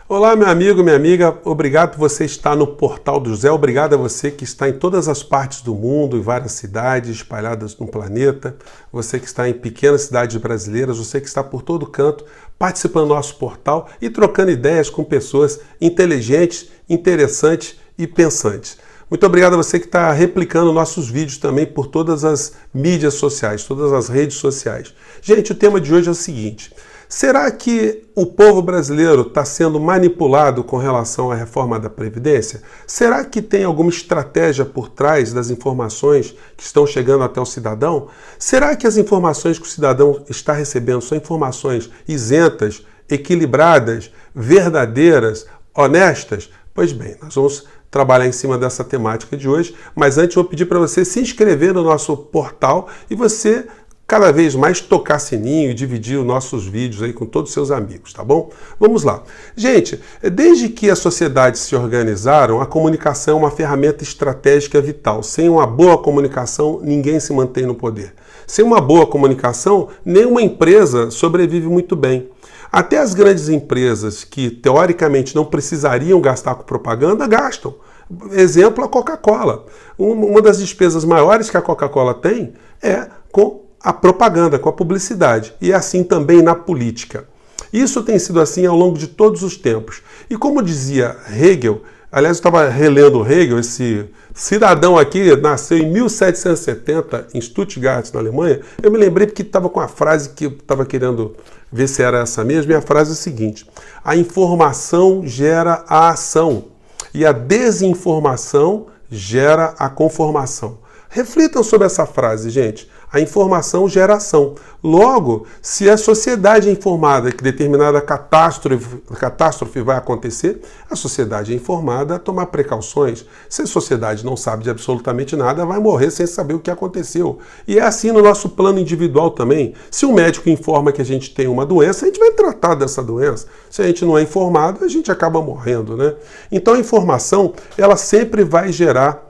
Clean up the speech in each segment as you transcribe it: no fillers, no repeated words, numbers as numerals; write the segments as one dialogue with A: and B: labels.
A: Olá, meu amigo, minha amiga, obrigado por você estar no Portal do José, obrigado a você que está em todas as partes do mundo, em várias cidades espalhadas no planeta, você que está em pequenas cidades brasileiras, você que está por todo canto participando do nosso portal e trocando ideias com pessoas inteligentes, interessantes e pensantes. Muito obrigado a você que está replicando nossos vídeos também por todas as mídias sociais, todas as redes sociais. Gente, o tema de hoje é o seguinte: será que o povo brasileiro está sendo manipulado com relação à reforma da Previdência? Será que tem alguma estratégia por trás das informações que estão chegando até o cidadão? Será que as informações que o cidadão está recebendo são informações isentas, equilibradas, verdadeiras, honestas? Pois bem, nós vamos trabalhar em cima dessa temática de hoje, mas antes eu vou pedir para você se inscrever no nosso portal e você cada vez mais tocar sininho e dividir os nossos vídeos aí com todos os seus amigos, tá bom? Vamos lá. Gente, desde que as sociedades se organizaram, a comunicação é uma ferramenta estratégica vital. Sem uma boa comunicação, ninguém se mantém no poder. Sem uma boa comunicação, nenhuma empresa sobrevive muito bem. Até as grandes empresas que, teoricamente, não precisariam gastar com propaganda, gastam. Exemplo, a Coca-Cola. Uma das despesas maiores que a Coca-Cola tem é com a propaganda, com a publicidade. E é assim também na política. Isso tem sido assim ao longo de todos os tempos. E como dizia Hegel, aliás, eu estava relendo Hegel, esse cidadão aqui nasceu em 1770 em Stuttgart, na Alemanha. Eu me lembrei porque estava com a frase que eu estava querendo ver se era essa mesma, e a frase é a seguinte: a informação gera a ação e a desinformação gera a conformação. Reflitam sobre essa frase, gente. A informação gera ação. Logo, se a sociedade é informada que determinada catástrofe vai acontecer, a sociedade é informada a tomar precauções. Se a sociedade não sabe de absolutamente nada, vai morrer sem saber o que aconteceu. E é assim no nosso plano individual também. Se um médico informa que a gente tem uma doença, a gente vai tratar dessa doença. Se a gente não é informado, a gente acaba morrendo, né? Então a informação, ela sempre vai gerar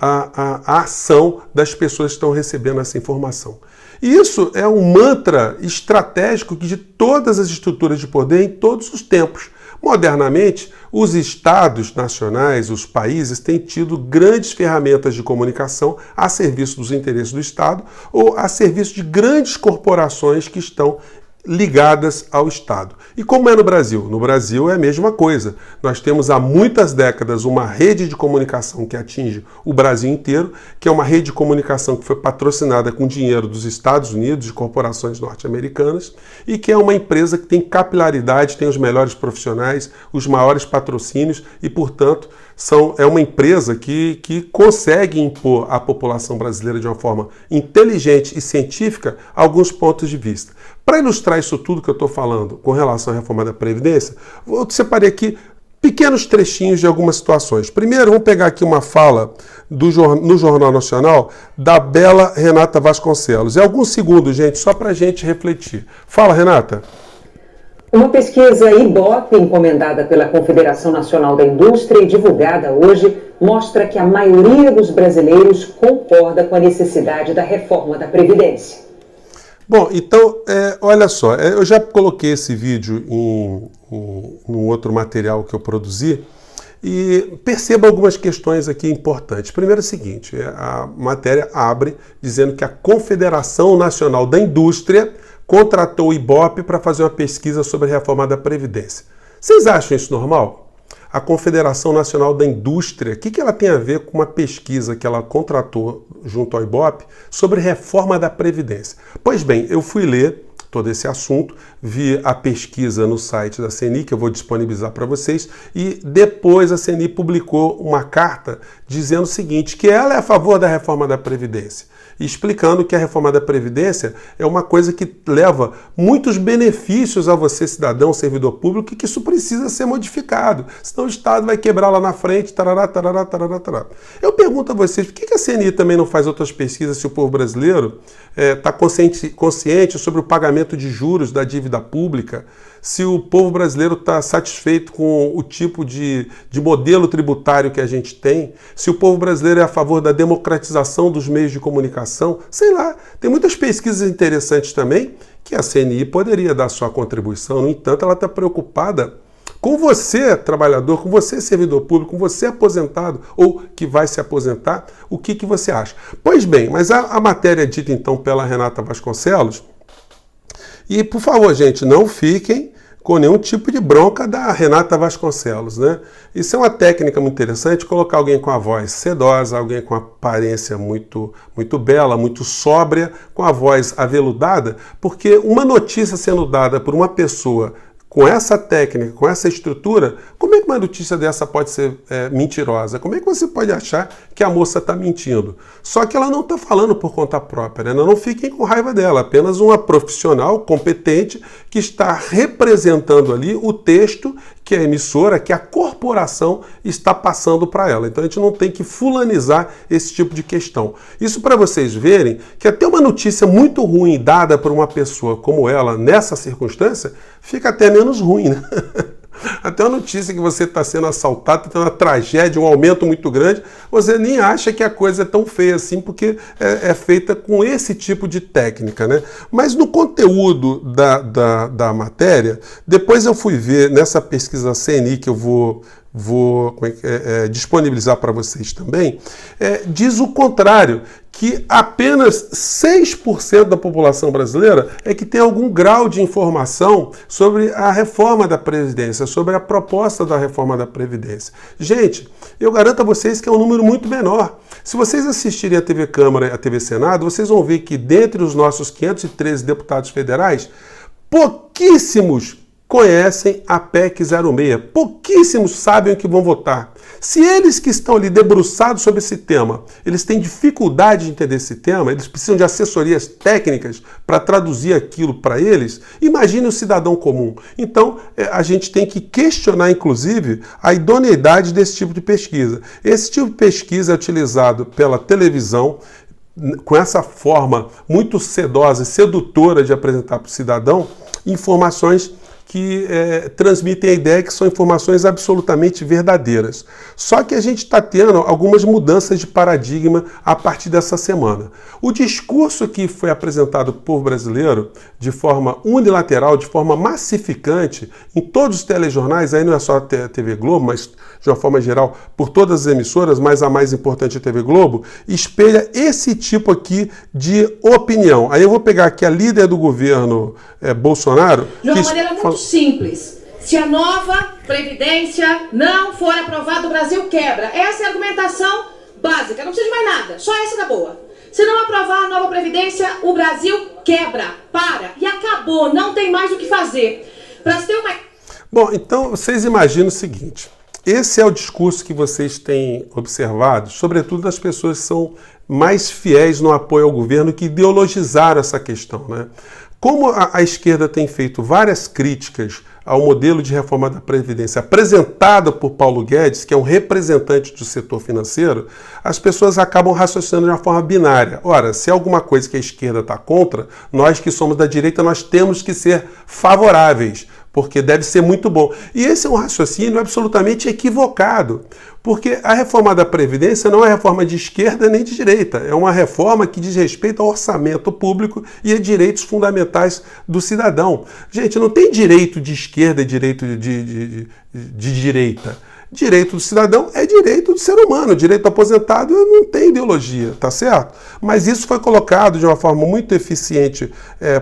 A: a ação das pessoas que estão recebendo essa informação. E isso é um mantra estratégico de todas as estruturas de poder em todos os tempos. Modernamente, os estados nacionais, os países, têm tido grandes ferramentas de comunicação a serviço dos interesses do Estado ou a serviço de grandes corporações que estão ligadas ao Estado. E como é no Brasil? No Brasil é a mesma coisa. Nós temos há muitas décadas uma rede de comunicação que atinge o Brasil inteiro, que é uma rede de comunicação que foi patrocinada com dinheiro dos Estados Unidos, de corporações norte-americanas, e que é uma empresa que tem capilaridade, tem os melhores profissionais, os maiores patrocínios e, portanto, é uma empresa que consegue impor à população brasileira de uma forma inteligente e científica alguns pontos de vista. Para ilustrar isso tudo que eu estou falando com relação à reforma da Previdência, eu separei aqui pequenos trechinhos de algumas situações. Primeiro, vamos pegar aqui uma fala no Jornal Nacional da bela Renata Vasconcelos. É alguns segundos, gente, só para a gente refletir. Fala, Renata.
B: Uma pesquisa Ibope, encomendada pela Confederação Nacional da Indústria e divulgada hoje, mostra que a maioria dos brasileiros concorda com a necessidade da reforma da Previdência.
A: Bom, então, olha só, eu já coloquei esse vídeo em um outro material que eu produzi e perceba algumas questões aqui importantes. Primeiro é o seguinte, a matéria abre dizendo que a Confederação Nacional da Indústria contratou o Ibope para fazer uma pesquisa sobre a reforma da Previdência. Vocês acham isso normal? A Confederação Nacional da Indústria, o que ela tem a ver com uma pesquisa que ela contratou junto ao Ibope sobre reforma da Previdência? Pois bem, eu fui ler todo esse assunto, vi a pesquisa no site da CNI, que eu vou disponibilizar para vocês, e depois a CNI publicou uma carta dizendo o seguinte, que ela é a favor da reforma da Previdência, explicando que a reforma da Previdência é uma coisa que leva muitos benefícios a você, cidadão, servidor público, e que isso precisa ser modificado, senão o Estado vai quebrar lá na frente, tarará, tarará, tarará, tarará. Eu pergunto a vocês, por que a CNI também não faz outras pesquisas se o povo brasileiro está consciente sobre o pagamento de juros da dívida pública, se o povo brasileiro está satisfeito com o tipo de modelo tributário que a gente tem, se o povo brasileiro é a favor da democratização dos meios de comunicação, sei lá. Tem muitas pesquisas interessantes também que a CNI poderia dar sua contribuição. No entanto, ela está preocupada com você, trabalhador, com você, servidor público, com você, aposentado ou que vai se aposentar, o que você acha? Pois bem, mas a matéria dita então pela Renata Vasconcelos, e por favor, gente, não fiquem com nenhum tipo de bronca da Renata Vasconcelos, né? Isso é uma técnica muito interessante, colocar alguém com a voz sedosa, alguém com a aparência muito bela, muito sóbria, com a voz aveludada, porque uma notícia sendo dada por uma pessoa com essa técnica, com essa estrutura, como é que uma notícia dessa pode ser mentirosa? Como é que você pode achar que a moça está mentindo? Só que ela não está falando por conta própria, né? Não fiquem com raiva dela, apenas uma profissional competente que está representando ali o texto que a emissora, que a corporação está passando para ela. Então a gente não tem que fulanizar esse tipo de questão. Isso para vocês verem que até uma notícia muito ruim dada por uma pessoa como ela, nessa circunstância, fica até menos ruim, né? Até uma notícia que você está sendo assaltado, está tendo uma tragédia, um aumento muito grande, você nem acha que a coisa é tão feia assim, porque é feita com esse tipo de técnica, né? Mas no conteúdo da matéria, depois eu fui ver nessa pesquisa CNI, que eu vou disponibilizar para vocês também, diz o contrário, que apenas 6% da população brasileira é que tem algum grau de informação sobre a reforma da Previdência, sobre a proposta da reforma da Previdência. Gente, eu garanto a vocês que é um número muito menor. Se vocês assistirem a TV Câmara e a TV Senado, vocês vão ver que dentre os nossos 513 deputados federais, pouquíssimos conhecem a PEC 06. Pouquíssimos sabem o que vão votar. Se eles que estão ali debruçados sobre esse tema, eles têm dificuldade de entender esse tema, eles precisam de assessorias técnicas para traduzir aquilo para eles, imagine o cidadão comum. Então, a gente tem que questionar, inclusive, a idoneidade desse tipo de pesquisa. Esse tipo de pesquisa é utilizado pela televisão, com essa forma muito sedosa e sedutora de apresentar para o cidadão informações que transmitem a ideia que são informações absolutamente verdadeiras. Só que a gente está tendo algumas mudanças de paradigma a partir dessa semana. O discurso que foi apresentado por povo brasileiro de forma unilateral, de forma massificante, em todos os telejornais, aí não é só a TV Globo, mas de uma forma geral, por todas as emissoras, mas a mais importante é a TV Globo, espelha esse tipo aqui de opinião. Aí eu vou pegar aqui a líder do governo, Bolsonaro.
C: De uma maneira muito simples. Se a nova Previdência não for aprovada, o Brasil quebra. Essa é a argumentação básica, não precisa de mais nada, só essa da boa. Se não aprovar a nova Previdência, o Brasil quebra, para, e acabou, não tem mais o que fazer. Para ter uma...
A: Bom, então vocês imaginam o seguinte, esse é o discurso que vocês têm observado, sobretudo das pessoas que são mais fiéis no apoio ao governo, que ideologizaram essa questão, né? Como a esquerda tem feito várias críticas ao modelo de reforma da Previdência apresentado por Paulo Guedes, que é um representante do setor financeiro, as pessoas acabam raciocinando de uma forma binária. Ora, se é alguma coisa que a esquerda está contra, nós que somos da direita, nós temos que ser favoráveis, porque deve ser muito bom. E esse é um raciocínio absolutamente equivocado, porque a reforma da Previdência não é reforma de esquerda nem de direita, é uma reforma que diz respeito ao orçamento público e a direitos fundamentais do cidadão. Gente, não tem direito de esquerda e direito de direita. Direito do cidadão é direito do ser humano, direito do aposentado não tem ideologia, tá certo? Mas isso foi colocado de uma forma muito eficiente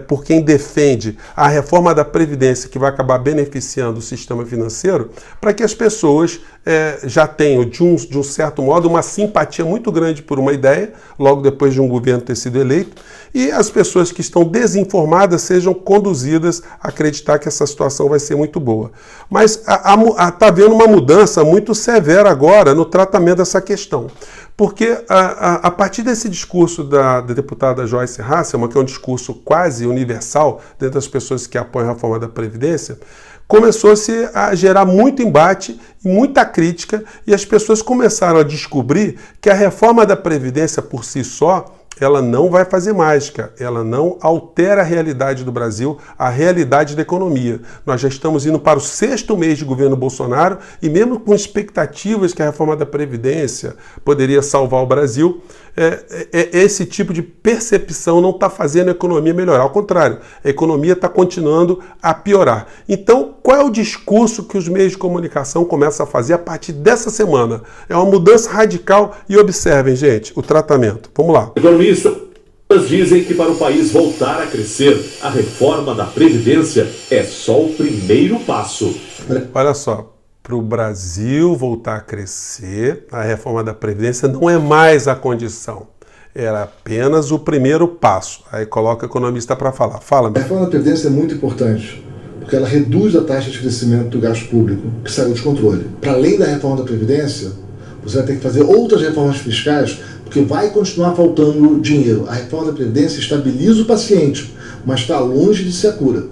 A: por quem defende a reforma da Previdência, que vai acabar beneficiando o sistema financeiro, para que as pessoas já tenham, de um certo modo, uma simpatia muito grande por uma ideia, logo depois de um governo ter sido eleito, e as pessoas que estão desinformadas sejam conduzidas a acreditar que essa situação vai ser muito boa. Mas está havendo uma mudança muito severa agora no tratamento dessa questão. Porque a partir desse discurso da deputada Joyce Hasselmann, que é um discurso quase universal dentro das pessoas que apoiam a reforma da Previdência, começou-se a gerar muito embate e muita crítica, e as pessoas começaram a descobrir que a reforma da Previdência por si só, ela não vai fazer mágica, ela não altera a realidade do Brasil, a realidade da economia. Nós já estamos indo para o 6º mês de governo Bolsonaro e mesmo com expectativas que a reforma da Previdência poderia salvar o Brasil, esse tipo de percepção não está fazendo a economia melhorar. Ao contrário, a economia está continuando a piorar. Então, qual é o discurso que os meios de comunicação começam a fazer a partir dessa semana? É uma mudança radical e observem, gente, o tratamento. Vamos lá.
D: Economistas dizem que para o país voltar a crescer, a reforma da Previdência é só o primeiro passo.
A: Olha só. Para o Brasil voltar a crescer, a reforma da Previdência não é mais a condição, era apenas o primeiro passo. Aí coloca o economista para falar. Fala,
E: A reforma da Previdência é muito importante, porque ela reduz a taxa de crescimento do gasto público, que saiu de controle. Para além da reforma da Previdência, você vai ter que fazer outras reformas fiscais, porque vai continuar faltando dinheiro. A reforma da Previdência estabiliza o paciente, mas está longe de ser a cura.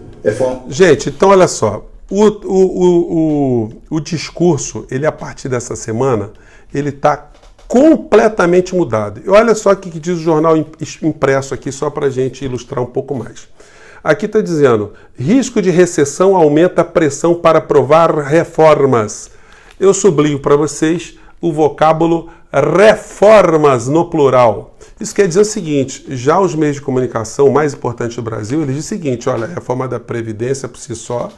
A: Gente, então olha só. O discurso, ele a partir dessa semana, ele está completamente mudado. E olha só o que diz o jornal impresso aqui, só para a gente ilustrar um pouco mais. Aqui está dizendo, risco de recessão aumenta a pressão para aprovar reformas. Eu sublinho para vocês o vocábulo reformas no plural. Isso quer dizer o seguinte, já os meios de comunicação mais importantes do Brasil, eles dizem o seguinte, olha, a reforma da Previdência por si só,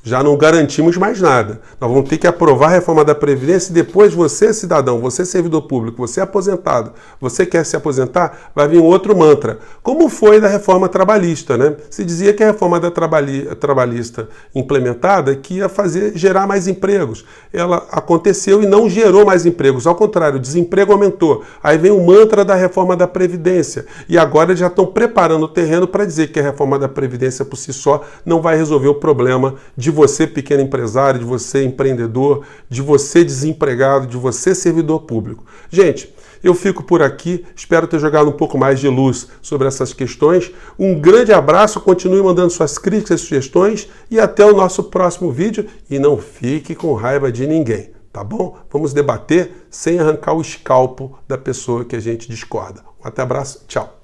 A: já não garantimos mais nada. Nós vamos ter que aprovar a reforma da Previdência e depois você, cidadão, você servidor público, você aposentado, você quer se aposentar, vai vir um outro mantra. Como foi da reforma trabalhista, né? Se dizia que a reforma da trabalhista implementada que ia gerar mais empregos. Ela aconteceu e não gerou mais empregos. Ao contrário, o desemprego aumentou. Aí vem o mantra da reforma da Previdência. E agora eles já estão preparando o terreno para dizer que a reforma da Previdência por si só não vai resolver o problema de você pequeno empresário, de você empreendedor, de você desempregado, de você servidor público. Gente, eu fico por aqui, espero ter jogado um pouco mais de luz sobre essas questões. Um grande abraço, continue mandando suas críticas e sugestões e até o nosso próximo vídeo. E não fique com raiva de ninguém, tá bom? Vamos debater sem arrancar o escalpo da pessoa que a gente discorda. Um até abraço, tchau.